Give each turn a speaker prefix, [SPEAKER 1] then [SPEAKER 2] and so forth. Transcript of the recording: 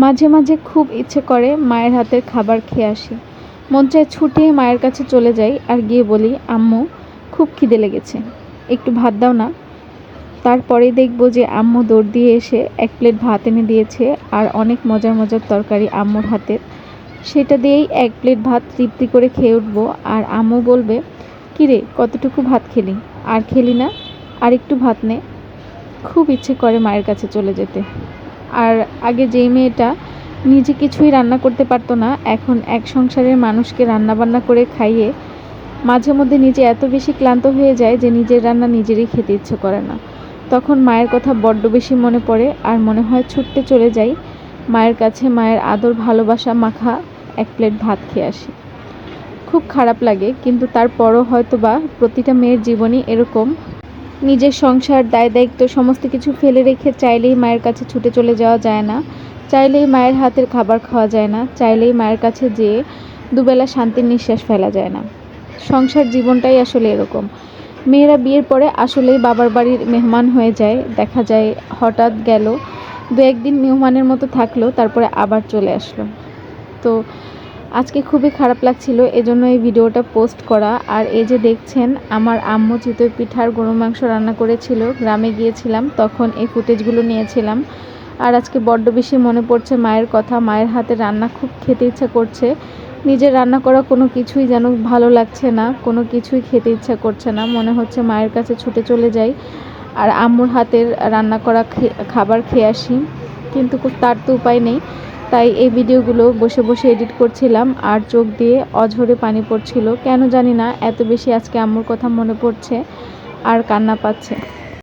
[SPEAKER 1] মাঝে মাঝে খুব ইচ্ছে করে মায়ের হাতের খাবার খেয়ে আসি। মন চায় ছুটে মায়ের কাছে চলে যাই আর গিয়ে বলি, আম্মু খুব খিদে লেগেছে, একটু ভাত দাও না। তারপরেই দেখবো যে আম্মু দৌড় দিয়ে এসে এক প্লেট ভাত এনে দিয়েছে আর অনেক মজার মজার তরকারি আম্মুর হাতের। সেটা দিয়েই এক প্লেট ভাত তৃপ্তি করে খেয়ে উঠবো। আর আম্মু বলবে, কিরে কতটুকু ভাত খেলি, আর খেলি না, আর একটু ভাত নে। খুব ইচ্ছে করে মায়ের কাছে চলে যেতে। আর আগে যেই মেয়েটা নিজে কিছুই রান্না করতে পারতো না, এখন এক সংসারের মানুষকে রান্না বান্না করে খাইয়ে মাঝে মধ্যে নিজে এত বেশি ক্লান্ত হয়ে যায় যে নিজের রান্না নিজেরই খেতে ইচ্ছে করে না। তখন মায়ের কথা বড্ড বেশি মনে পড়ে আর মনে হয় ছুটতে চলে যাই মায়ের কাছে, মায়ের আদর ভালোবাসা মাখা এক প্লেট ভাত খেয়ে আসি। খুব খারাপ লাগে, কিন্তু তারপরও হয়তো বা প্রতিটা মেয়ের জীবনই এরকম। নিজের সংসার, দায় দায়িত্ব সমস্ত কিছু ফেলে রেখে চাইলেই মায়ের কাছে ছুটে চলে যাওয়া যায় না, চাইলেই মায়ের হাতের খাবার খাওয়া যায় না, চাইলেই মায়ের কাছে যেয়ে দুবেলা শান্তির নিঃশ্বাস ফেলা যায় না। সংসার জীবনটাই আসলে এরকম। মেয়েরা বিয়ের পরে আসলেই বাবার বাড়ির মেহমান হয়ে যায়। দেখা যায় হঠাৎ গেল, দু একদিন মেহমানের মতো থাকলো, তারপরে আবার চলে আসলো। তো আজকে খুবই খারাপ লাগছিল, এজন্য এই ভিডিওটা পোস্ট করা। আর এই যে দেখছেন, আমার আম্মু চিতই পিঠার গরু মাংস রান্না করেছিল, গ্রামে গিয়েছিলাম তখন এই ফুটেজগুলো নিয়েছিলাম। আর আজকে বড্ড বেশি মনে পড়ছে মায়ের কথা, মায়ের হাতে রান্না খুব খেতে ইচ্ছা করছে। নিজের রান্না করা কোনো কিছুই যেন ভালো লাগছে না, কোনো কিছুই খেতে ইচ্ছা করছে না, মনে হচ্ছে মায়ের কাছে ছুটে চলে যাই আর আম্মুর হাতের রান্না করা খাবার খেয়ে আসি। কিন্তু তার তো উপায় নেই, তাই এই ভিডিওগুলো বসে বসে এডিট করছিলাম আর চোখ দিয়ে অঝরে পানি পড়ছিল। কেন জানি না এত বেশি আজকে আম্মুর কথা মনে পড়ছে আর কান্না পাচ্ছে।